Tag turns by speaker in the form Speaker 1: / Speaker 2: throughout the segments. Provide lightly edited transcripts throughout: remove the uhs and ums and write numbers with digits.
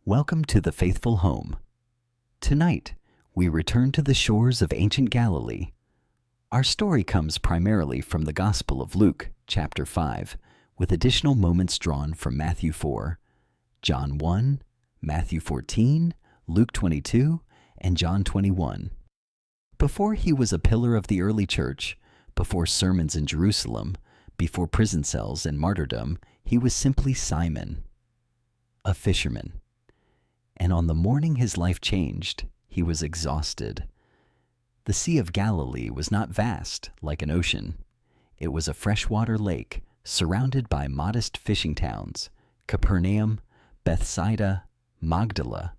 Speaker 1: Welcome to the faithful home. Tonight, we return to the shores of ancient Galilee. Our story comes primarily from the Gospel of Luke, chapter 5, with additional moments drawn from Matthew 4, John 1, Matthew 14, Luke 22, and John 21. Before he was a pillar of the early church, before sermons in Jerusalem, before prison cells and martyrdom, he was simply Simon, a fisherman. And on the morning his life changed, he was exhausted. The Sea of Galilee was not vast like an ocean. It was a freshwater lake surrounded by modest fishing towns, Capernaum, Bethsaida, Magdala.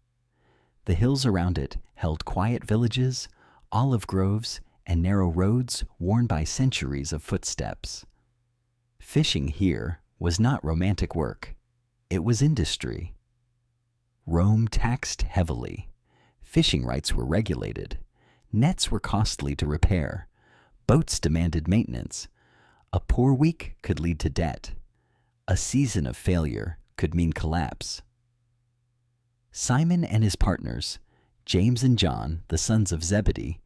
Speaker 1: The hills around it held quiet villages, olive groves, and narrow roads worn by centuries of footsteps. Fishing here was not romantic work. It was industry. Rome taxed heavily. Fishing rights were regulated. Nets were costly to repair. Boats demanded maintenance. A poor week could lead to debt. A season of failure could mean collapse. Simon and his partners, James and John, the sons of Zebedee,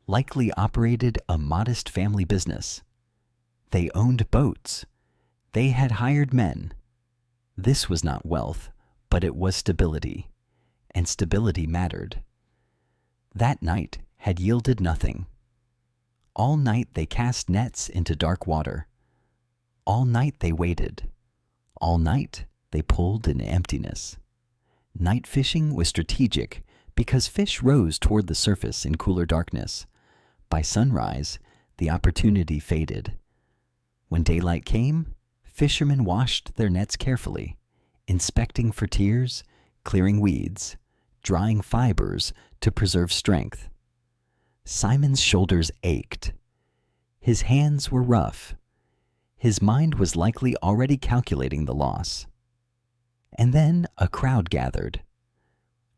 Speaker 1: likely operated a modest family business. They owned boats. They had hired men. This was not wealth, but it was stability, and stability mattered. That night had yielded nothing. All night they cast nets into dark water. All night they waited. All night they pulled in emptiness. Night fishing was strategic because fish rose toward the surface in cooler darkness. By sunrise, the opportunity faded. When daylight came, fishermen washed their nets carefully, inspecting for tears, clearing weeds, drying fibers to preserve strength. Simon's shoulders ached. His hands were rough. His mind was likely already calculating the loss. And then a crowd gathered.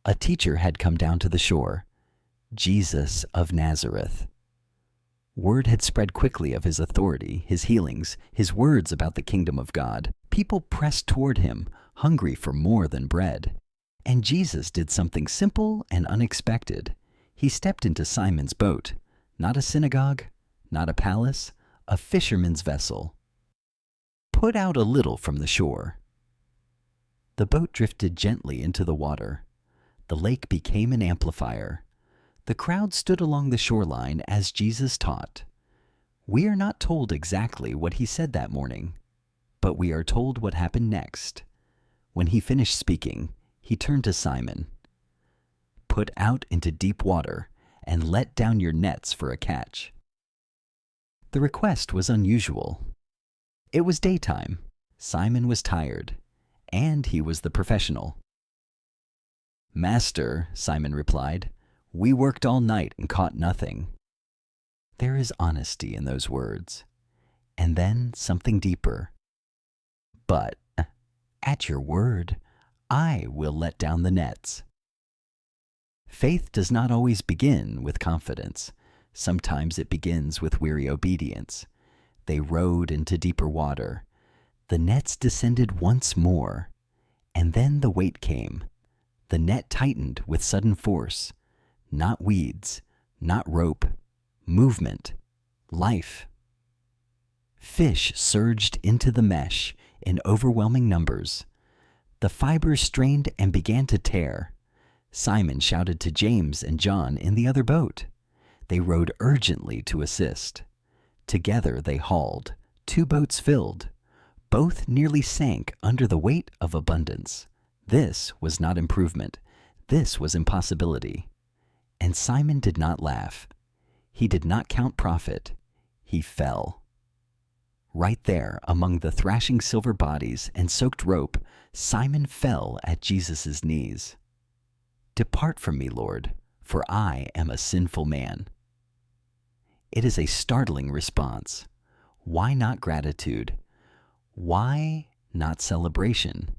Speaker 1: A teacher had come down to the shore, Jesus of Nazareth. Word had spread quickly of his authority, his healings, his words about the kingdom of God. People pressed toward him, hungry for more than bread. And Jesus did something simple and unexpected. He stepped into Simon's boat, not a synagogue, not a palace, a fisherman's vessel. Put out a little from the shore. The boat drifted gently into the water. The lake became an amplifier. The crowd stood along the shoreline as Jesus taught. We are not told exactly what he said that morning, but we are told what happened next. When he finished speaking, he turned to Simon. Put out into deep water and let down your nets for a catch. The request was unusual. It was daytime. Simon was tired, and he was the professional. Master, Simon replied, we worked all night and caught nothing. There is honesty in those words, and then something deeper. But, at your word, I will let down the nets. Faith does not always begin with confidence. Sometimes it begins with weary obedience. They rowed into deeper water. The nets descended once more, and then the weight came. The net tightened with sudden force. Not weeds, not rope, movement, life. Fish surged into the mesh in overwhelming numbers. The fibers strained and began to tear. Simon shouted to James and John in the other boat. They rowed urgently to assist. Together they hauled, 2 boats filled. Both nearly sank under the weight of abundance. This was not improvement. This was impossibility. And Simon did not laugh. He did not count profit. He fell. Right there, among the thrashing silver bodies and soaked rope, Simon fell at Jesus' knees. Depart from me, Lord, for I am a sinful man. It is a startling response. Why not gratitude? Why not celebration?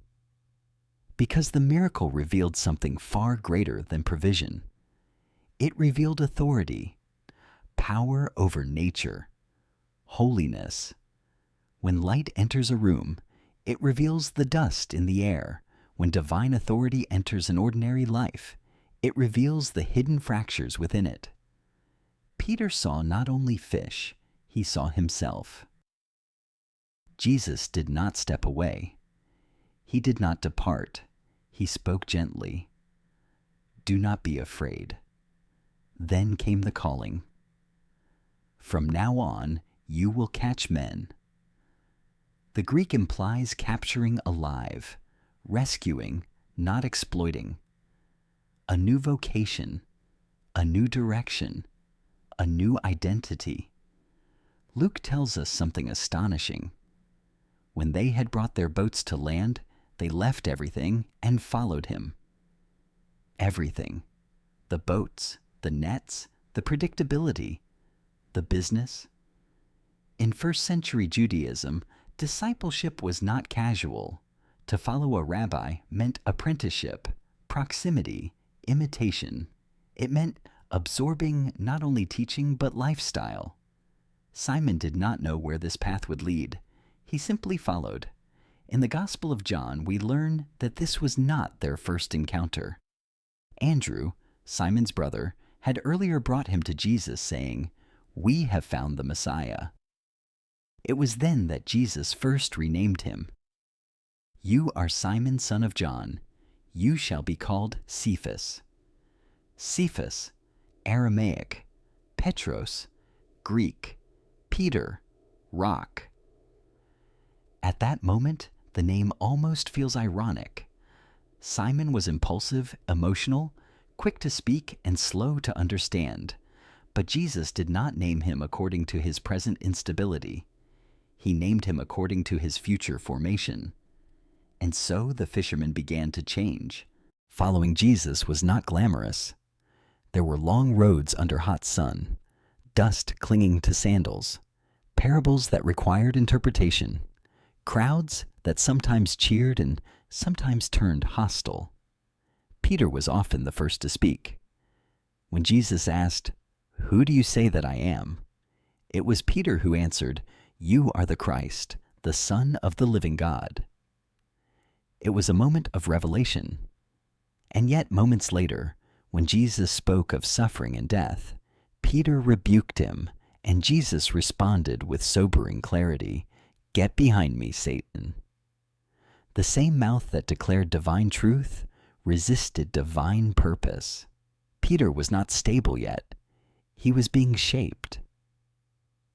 Speaker 1: Because the miracle revealed something far greater than provision. It revealed authority, power over nature, holiness. When light enters a room, it reveals the dust in the air. When divine authority enters an ordinary life, it reveals the hidden fractures within it. Peter saw not only fish, he saw himself. Jesus did not step away. He did not depart. He spoke gently. Do not be afraid. Then came the calling. From now on, you will catch men. The Greek implies capturing alive, rescuing, not exploiting. A new vocation, a new direction, a new identity. Luke tells us something astonishing. When they had brought their boats to land, they left everything and followed him. Everything. The boats, the nets, the predictability, the business. In first-century Judaism, discipleship was not casual. To follow a rabbi meant apprenticeship, proximity, imitation. It meant absorbing not only teaching but lifestyle. Simon did not know where this path would lead. He simply followed. In the Gospel of John, we learn that this was not their first encounter. Andrew, Simon's brother, had earlier brought him to Jesus, saying, "We have found the Messiah." It was then that Jesus first renamed him. "You are Simon, son of John. You shall be called Cephas." Cephas, Aramaic, Petros, Greek, Peter, rock. At that moment, the name almost feels ironic. Simon was impulsive, emotional, quick to speak, and slow to understand. But Jesus did not name him according to his present instability. He named him according to his future formation. And so the fisherman began to change. Following Jesus was not glamorous. There were long roads under hot sun, dust clinging to sandals, parables that required interpretation, crowds that sometimes cheered and sometimes turned hostile. Peter was often the first to speak. When Jesus asked, "Who do you say that I am?" it was Peter who answered, "You are the Christ, the Son of the living God." It was a moment of revelation. And yet moments later, when Jesus spoke of suffering and death, Peter rebuked him, and Jesus responded with sobering clarity, "Get behind me, Satan." The same mouth that declared divine truth resisted divine purpose. Peter was not stable yet. He was being shaped.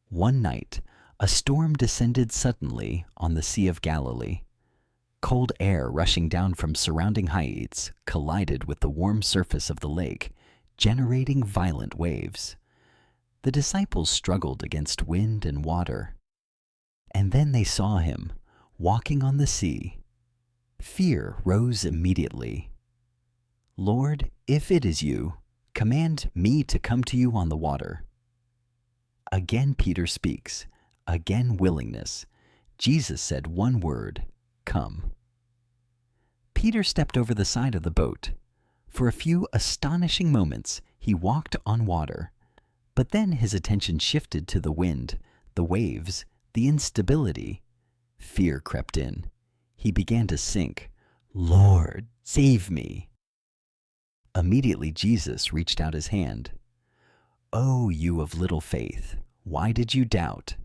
Speaker 1: One night, a storm descended suddenly on the Sea of Galilee. Cold air rushing down from surrounding heights collided with the warm surface of the lake, generating violent waves. The disciples struggled against wind and water. And then they saw him, walking on the sea. Fear rose immediately. "Lord, if it is you, command me to come to you on the water." Again Peter speaks, again willingness. Jesus said one word, "Come." Peter stepped over the side of the boat. For a few astonishing moments, he walked on water. But then his attention shifted to the wind, the waves, the instability. Fear crept in. He began to sink. "Lord, save me." Immediately Jesus reached out his hand. "Oh, you of little faith, why did you doubt?"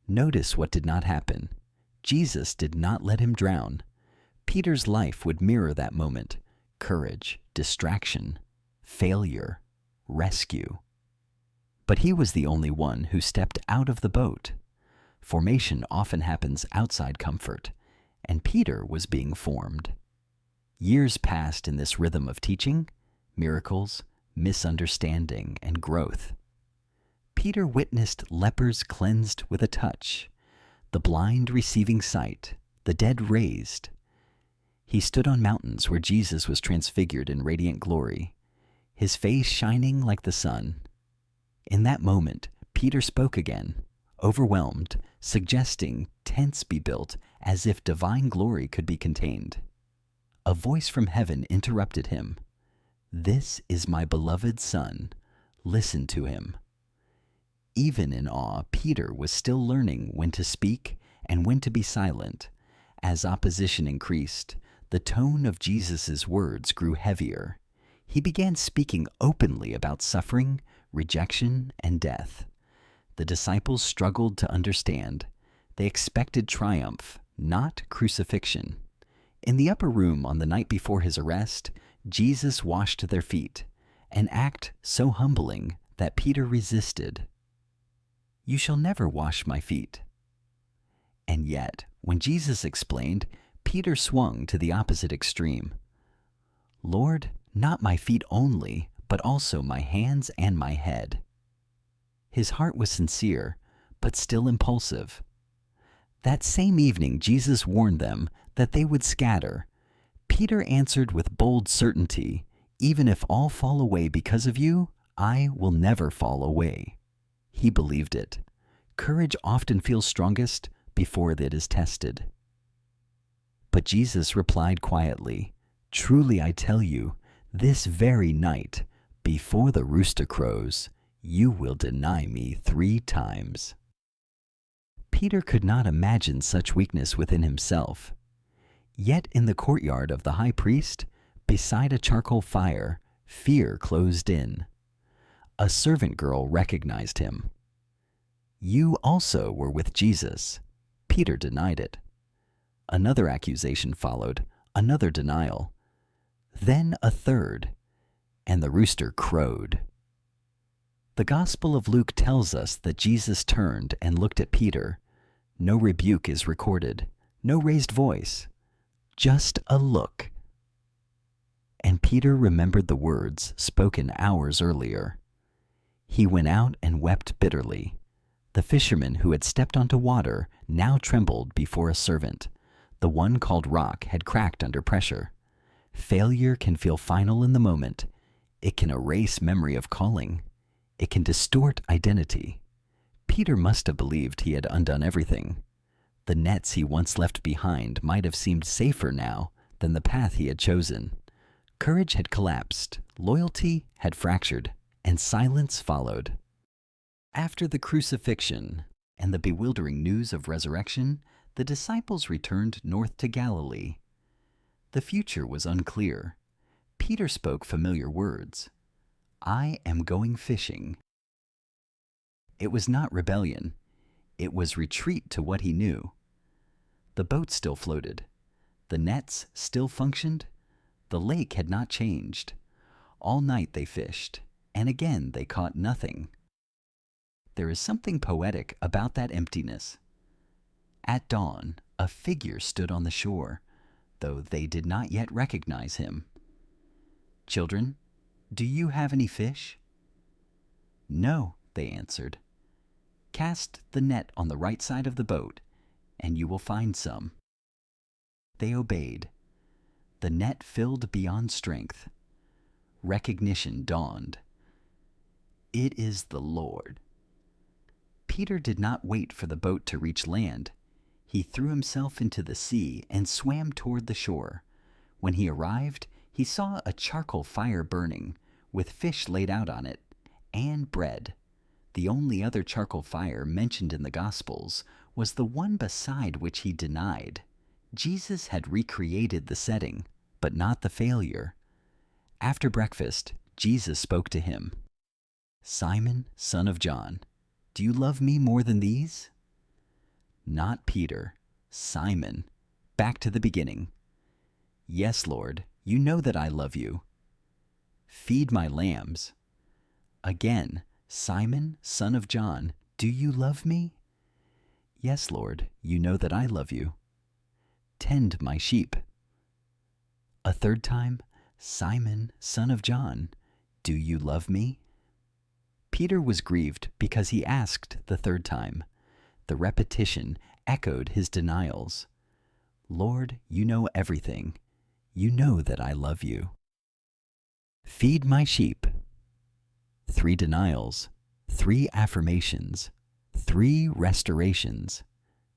Speaker 1: Notice what did not happen. Jesus did not let him drown. Peter's life would mirror that moment. Courage, distraction, failure, rescue. But he was the only one who stepped out of the boat. Formation often happens outside comfort, and Peter was being formed. Years passed in this rhythm of teaching, miracles, misunderstanding, and growth. Peter witnessed lepers cleansed with a touch, the blind receiving sight, the dead raised. He stood on mountains where Jesus was transfigured in radiant glory, his face shining like the sun. In that moment, Peter spoke again, overwhelmed, suggesting tents be built as if divine glory could be contained. A voice from heaven interrupted him. "This is my beloved Son. Listen to him." Even in awe, Peter was still learning when to speak and when to be silent. As opposition increased, The tone of Jesus' words grew heavier. He began speaking openly about suffering, rejection, and death. The disciples struggled to understand. They expected triumph, not crucifixion. In the upper room on the night before his arrest, Jesus washed their feet, an act so humbling that Peter resisted. "You shall never wash my feet." And yet, when Jesus explained, Peter swung to the opposite extreme. "Lord, not my feet only, but also my hands and my head." His heart was sincere, but still impulsive. That same evening, Jesus warned them that they would scatter. Peter answered with bold certainty, "Even if all fall away because of you, I will never fall away." He believed it. Courage often feels strongest before it is tested. But Jesus replied quietly, "Truly I tell you, this very night, before the rooster crows, you will deny me 3 times." Peter could not imagine such weakness within himself. Yet in the courtyard of the high priest, beside a charcoal fire, fear closed in. A servant girl recognized him. "You also were with Jesus." Peter denied it. Another accusation followed, another denial. Then a third, and the rooster crowed. The Gospel of Luke tells us that Jesus turned and looked at Peter. No rebuke is recorded, no raised voice, just a look. And Peter remembered the words spoken hours earlier. He went out and wept bitterly. The fisherman who had stepped onto water now trembled before a servant. The one called Rock had cracked under pressure. Failure can feel final in the moment. It can erase memory of calling. It can distort identity. Peter must have believed he had undone everything. The nets he once left behind might have seemed safer now than the path he had chosen. Courage had collapsed, loyalty had fractured, and silence followed. After the crucifixion and the bewildering news of resurrection, the disciples returned north to Galilee. The future was unclear. Peter spoke familiar words. "I am going fishing." It was not rebellion. It was retreat to what he knew. The boat still floated. The nets still functioned. The lake had not changed. All night they fished, and again they caught nothing. There is something poetic about that emptiness. At dawn, a figure stood on the shore, though they did not yet recognize him. "Children, do you have any fish?" "No," they answered. "Cast the net on the right side of the boat, and you will find some." They obeyed. The net filled beyond strength. Recognition dawned. "It is the Lord." Peter did not wait for the boat to reach land. He threw himself into the sea and swam toward the shore. When he arrived, he saw a charcoal fire burning, with fish laid out on it, and bread. The only other charcoal fire mentioned in the Gospels was the one beside which he denied. Jesus had recreated the setting, but not the failure. After breakfast, Jesus spoke to him. "Simon, son of John, do you love me more than these?" Not Peter, Simon, back to the beginning. "Yes, Lord, you know that I love you." "Feed my lambs." Again, "Simon, son of John, do you love me?" "Yes, Lord, you know that I love you." "Tend my sheep." A third time, "Simon, son of John, do you love me?" Peter was grieved because he asked the third time. The repetition echoed his denials. "Lord, you know everything. You know that I love you." "Feed my sheep." 3 denials, 3 affirmations, 3 restorations.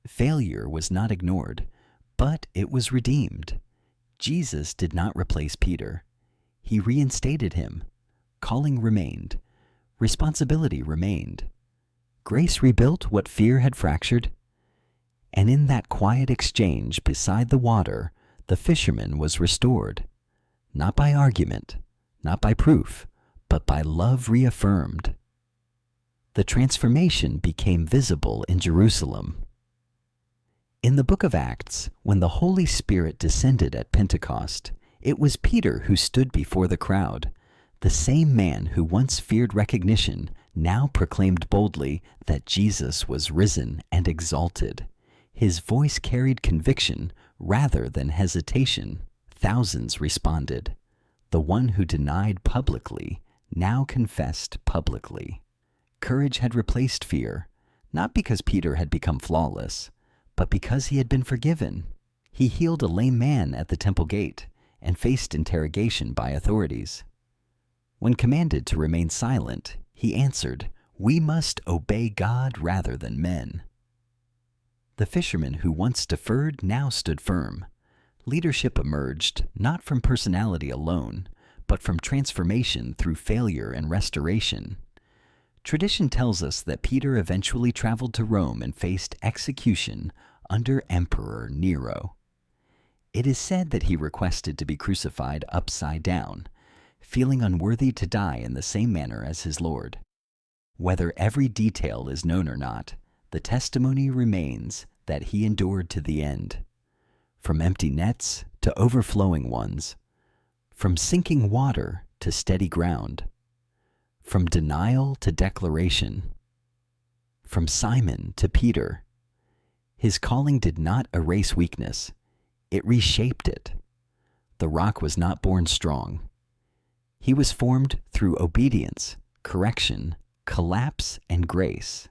Speaker 1: Failure was not ignored, but it was redeemed. Jesus did not replace Peter. He reinstated him. Calling remained. Responsibility remained. Grace rebuilt what fear had fractured. And in that quiet exchange beside the water, The fisherman was restored, not by argument, not by proof, but by love reaffirmed. The transformation became visible in Jerusalem. In the book of Acts, when the Holy Spirit descended at Pentecost, it was Peter who stood before the crowd. The same man who once feared recognition now proclaimed boldly that Jesus was risen and exalted. His voice carried conviction rather than hesitation. Thousands responded. The one who denied publicly now confessed publicly. Courage had replaced fear, not because Peter had become flawless, but because he had been forgiven. He healed a lame man at the temple gate and faced interrogation by authorities. When commanded to remain silent, he answered, "We must obey God rather than men." The fisherman who once deferred now stood firm. Leadership emerged not from personality alone, but from transformation through failure and restoration. Tradition tells us that Peter eventually traveled to Rome and faced execution under Emperor Nero. It is said that he requested to be crucified upside down, feeling unworthy to die in the same manner as his Lord. Whether every detail is known or not, the testimony remains that he endured to the end. From empty nets to overflowing ones, from sinking water to steady ground, from denial to declaration, from Simon to Peter. His calling did not erase weakness, it reshaped it. The rock was not born strong. He was formed through obedience, correction, collapse, and grace.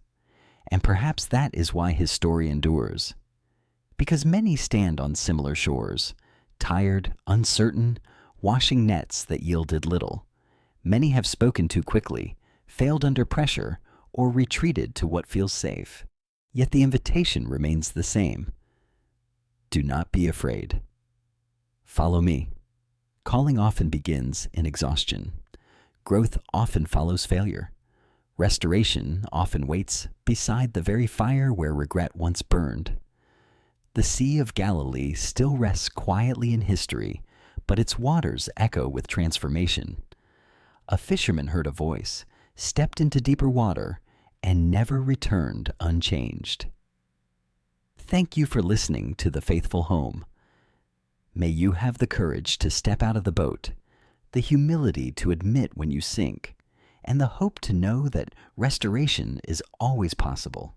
Speaker 1: And perhaps that is why his story endures. Because many stand on similar shores, tired, uncertain, washing nets that yielded little. Many have spoken too quickly, failed under pressure, or retreated to what feels safe. Yet the invitation remains the same. Do not be afraid. Follow me. Calling often begins in exhaustion. Growth often follows failure. Restoration often waits beside the very fire where regret once burned. The Sea of Galilee still rests quietly in history, but its waters echo with transformation. A fisherman heard a voice, stepped into deeper water, and never returned unchanged. Thank you for listening to The Faithful Home. May you have the courage to step out of the boat, the humility to admit when you sink, and the hope to know that restoration is always possible.